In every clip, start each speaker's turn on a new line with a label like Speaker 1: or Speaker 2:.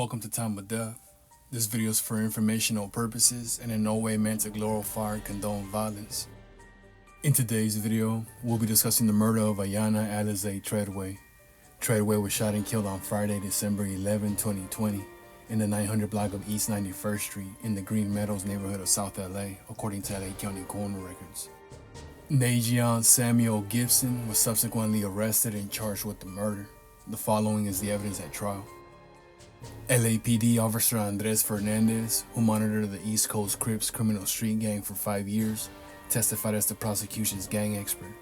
Speaker 1: Welcome to Time of Death. This video is for informational purposes and in no way meant to glorify or condone violence. In today's video, we'll be discussing the murder of Ayana Treadway. Treadway was shot and killed on Friday, December 11, 2020, in the 900 block of East 91st Street in the Green Meadows neighborhood of South LA, according to LA County coroner records. Najion Samuel Gibson was subsequently arrested and charged with the murder. The following is the evidence at trial. LAPD Officer Andres Fernandez, who monitored the East Coast Crips criminal street gang for 5 years, testified as the prosecution's gang expert.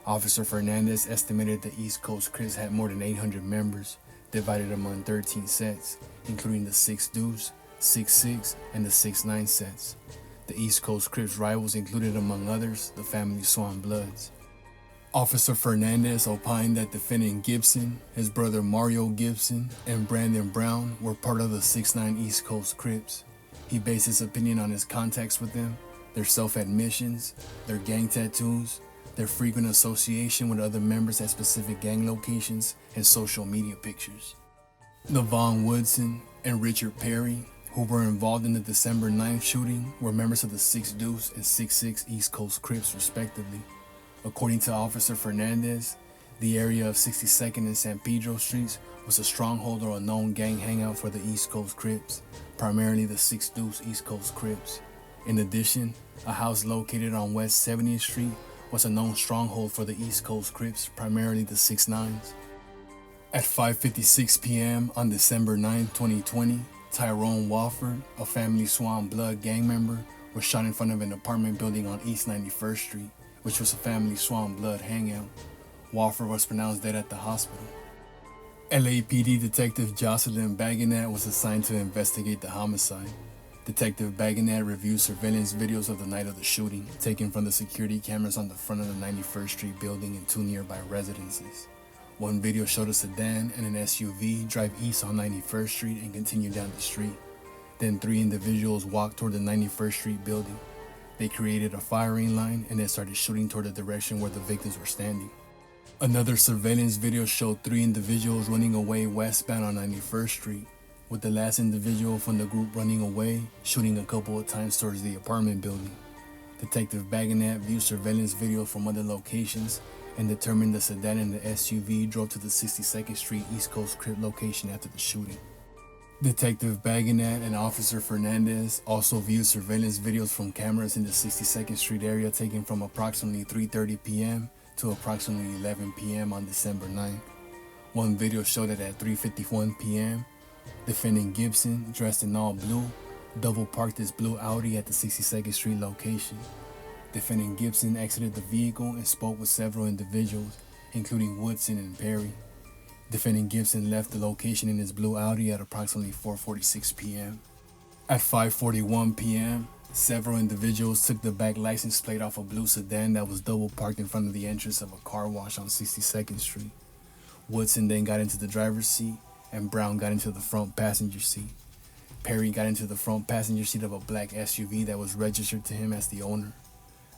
Speaker 1: Officer Fernandez estimated the East Coast Crips had more than 800 members, divided among 13 sets, including the 6 Deuce, 6-6, and the 6-9 sets. The East Coast Crips rivals included, among others, the family Swan Bloods. Officer Fernandez opined that defendant Gibson, his brother Mario Gibson, and Brandon Brown were part of the 6-9 East Coast Crips. He based his opinion on his contacts with them, their self-admissions, their gang tattoos, their frequent association with other members at specific gang locations, and social media pictures. Navon Woodson and Richard Perry, who were involved in the December 9th shooting, were members of the 6 Deuce and 6-6 East Coast Crips respectively. According to Officer Fernandez, the area of 62nd and San Pedro Streets was a stronghold or a known gang hangout for the East Coast Crips, primarily the 6 Deuce East Coast Crips. In addition, a house located on West 70th Street was a known stronghold for the East Coast Crips, primarily the 6-9s. At 5:56 p.m. on December 9, 2020, Tyrone Wofford, a family Swan Blood gang member, was shot in front of an apartment building on East 91st Street, which was a family Swan Blood hangout. Wofford was pronounced dead at the hospital. LAPD Detective Jocelyn Baginat was assigned to investigate the homicide. Detective Baginat reviewed surveillance videos of the night of the shooting, taken from the security cameras on the front of the 91st Street building and 2 nearby residences. One video showed a sedan and an SUV drive east on 91st Street and continue down the street. Then 3 individuals walked toward the 91st Street building. They created a firing line and then started shooting toward the direction where the victims were standing. Another surveillance video showed 3 individuals running away westbound on 91st Street, with the last individual from the group running away, shooting a couple of times towards the apartment building. Detective Baginat viewed surveillance video from other locations and determined the sedan and the SUV drove to the 62nd Street East Coast Crip location after the shooting. Detective Baginat and Officer Fernandez also viewed surveillance videos from cameras in the 62nd Street area taken from approximately 3:30 p.m. to approximately 11 p.m. on December 9th. One video showed that at 3:51 p.m., defendant Gibson, dressed in all blue, double parked his blue Audi at the 62nd Street location. Defendant Gibson exited the vehicle and spoke with several individuals, including Woodson and Perry. Defendant Gibson left the location in his blue Audi at approximately 4:46 p.m. At 5:41 p.m., several individuals took the back license plate off a blue sedan that was double parked in front of the entrance of a car wash on 62nd Street. Woodson then got into the driver's seat and Brown got into the front passenger seat. Perry got into the front passenger seat of a black SUV that was registered to him as the owner.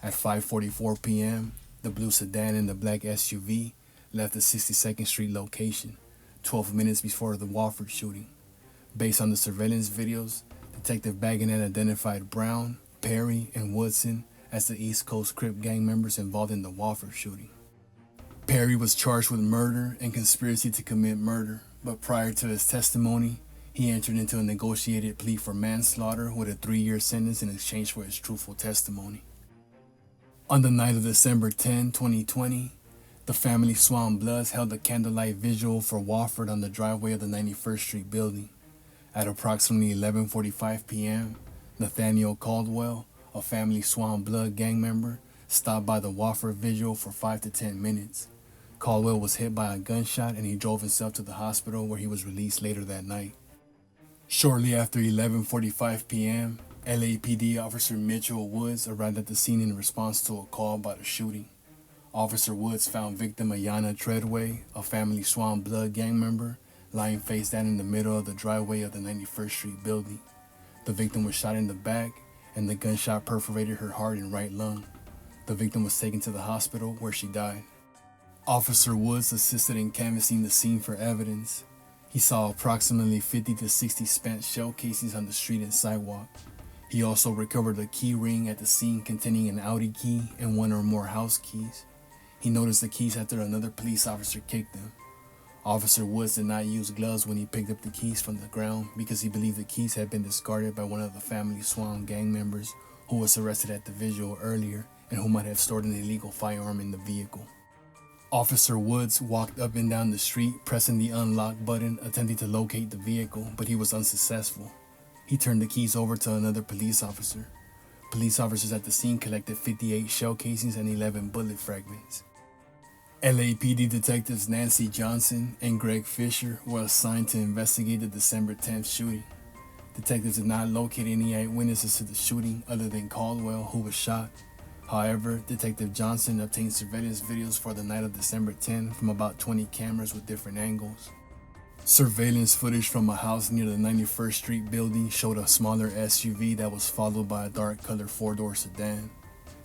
Speaker 1: At 5:44 p.m., the blue sedan and the black SUV left the 62nd Street location, 12 minutes before the Wofford shooting. Based on the surveillance videos, Detective Baginat identified Brown, Perry, and Woodson as the East Coast Crip gang members involved in the Wofford shooting. Perry was charged with murder and conspiracy to commit murder, but prior to his testimony, he entered into a negotiated plea for manslaughter with a 3-year sentence in exchange for his truthful testimony. On the night of December 10, 2020, the family Swan Bloods held a Candlelight Vigil for Wofford on the driveway of the 91st Street building. At approximately 11:45 p.m., Nathaniel Caldwell, a family Swan Blood gang member, stopped by the Wofford Vigil for 5 to 10 minutes. Caldwell was hit by a gunshot and he drove himself to the hospital where he was released later that night. Shortly after 11:45 p.m., LAPD Officer Mitchell Woods arrived at the scene in response to a call about a shooting. Officer Woods found victim Ayana Treadway, a family Swan Blood gang member, lying face down in the middle of the driveway of the 91st Street building. The victim was shot in the back, and the gunshot perforated her heart and right lung. The victim was taken to the hospital where she died. Officer Woods assisted in canvassing the scene for evidence. He saw approximately 50 to 60 spent shell casings on the street and sidewalk. He also recovered a key ring at the scene containing an Audi key and one or more house keys. He noticed the keys after another police officer kicked them. Officer Woods did not use gloves when he picked up the keys from the ground because he believed the keys had been discarded by one of the family Swan gang members who was arrested at the Vigil earlier and who might have stored an illegal firearm in the vehicle. Officer Woods walked up and down the street, pressing the unlock button, attempting to locate the vehicle, but he was unsuccessful. He turned the keys over to another police officer. Police officers at the scene collected 58 shell casings and 11 bullet fragments. LAPD detectives Nancy Johnson and Greg Fisher were assigned to investigate the December 10th shooting. Detectives did not locate any eyewitnesses to the shooting other than Caldwell, who was shot. However, Detective Johnson obtained surveillance videos for the night of December 10 from about 20 cameras with different angles. Surveillance footage from a house near the 91st Street building showed a smaller SUV that was followed by a dark-colored four-door sedan.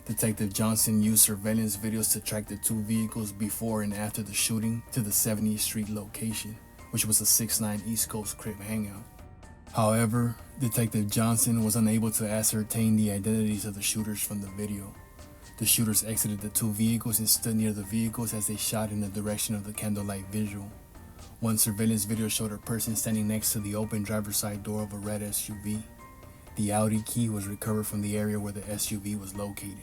Speaker 1: Detective Johnson used surveillance videos to track the two vehicles before and after the shooting to the 70th Street location, which was a 6'9" East Coast Crip hangout. However, Detective Johnson was unable to ascertain the identities of the shooters from the video. The shooters exited the two vehicles and stood near the vehicles as they shot in the direction of the Candlelight Vigil. One surveillance video showed a person standing next to the open driver's side door of a red SUV. The Audi key was recovered from the area where the SUV was located.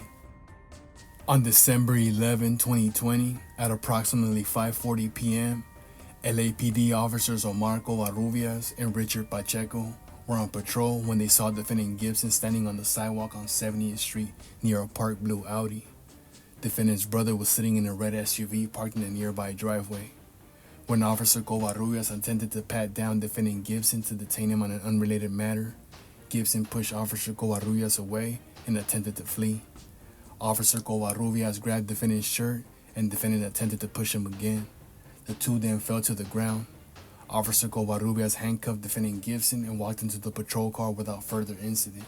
Speaker 1: On December 11, 2020, at approximately 5:40 p.m., LAPD officers Omar Covarrubias and Richard Pacheco were on patrol when they saw defendant Gibson standing on the sidewalk on 70th Street near a parked blue Audi. Defendant's brother was sitting in a red SUV parked in a nearby driveway. When Officer Covarrubias attempted to pat down defendant Gibson to detain him on an unrelated matter, Gibson pushed Officer Covarrubias away and attempted to flee. Officer Covarrubias grabbed defendant's shirt and defendant attempted to push him again. The two then fell to the ground. Officer Covarrubias handcuffed defendant Gibson and walked into the patrol car without further incident.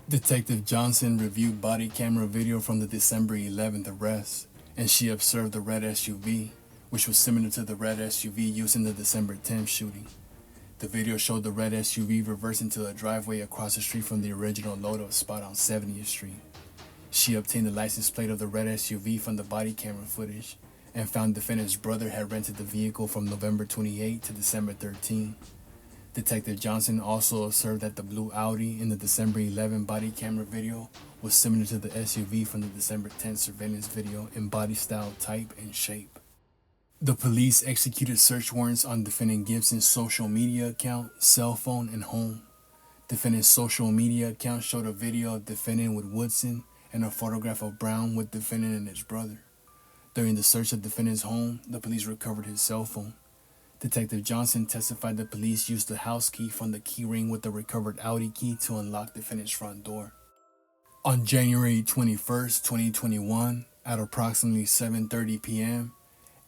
Speaker 1: Detective Johnson reviewed body camera video from the December 11th arrest, and she observed the red SUV, which was similar to the red SUV used in the December 10th shooting. The video showed the red SUV reverse into a driveway across the street from the original loadout spot on 70th Street. She obtained the license plate of the red SUV from the body camera footage and found defendant's brother had rented the vehicle from November 28 to December 13. Detective Johnson also observed that the blue Audi in the December 11 body camera video was similar to the SUV from the December 10 surveillance video in body style, type, and shape. The police executed search warrants on defendant Gibson's social media account, cell phone, and home. Defendant's social media account showed a video of defendant with Woodson and a photograph of Brown with defendant and his brother. During the search of defendant's home, the police recovered his cell phone. Detective Johnson testified the police used the house key from the key ring with the recovered Audi key to unlock defendant's front door. On January 21st, 2021, at approximately 7:30 p.m.,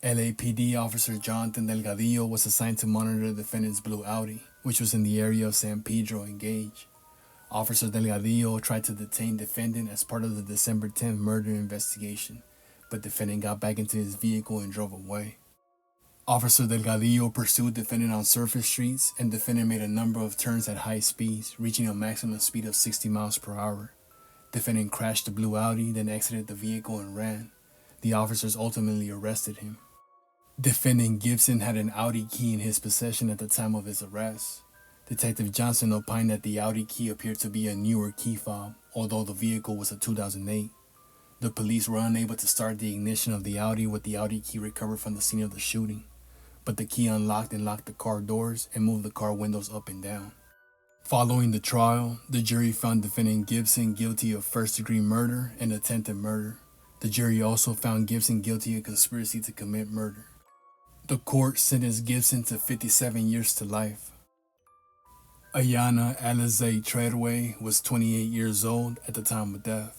Speaker 1: LAPD officer Jonathan Delgadillo was assigned to monitor the defendant's blue Audi, which was in the area of San Pedro and Gage. Officer Delgadillo tried to detain defendant as part of the December 10th murder investigation, but defendant got back into his vehicle and drove away. Officer Delgadillo pursued defendant on surface streets, and defendant made a number of turns at high speeds, reaching a maximum speed of 60 miles per hour. Defendant crashed the blue Audi, then exited the vehicle and ran. The officers ultimately arrested him. Defendant Gibson had an Audi key in his possession at the time of his arrest. Detective Johnson opined that the Audi key appeared to be a newer key fob, although the vehicle was a 2008. The police were unable to start the ignition of the Audi with the Audi key recovered from the scene of the shooting, but the key unlocked and locked the car doors and moved the car windows up and down. Following the trial, the jury found defendant Gibson guilty of first-degree murder and attempted murder. The jury also found Gibson guilty of conspiracy to commit murder. The court sentenced Gibson to 57 years to life. Ayana Treadway was 28 years old at the time of death.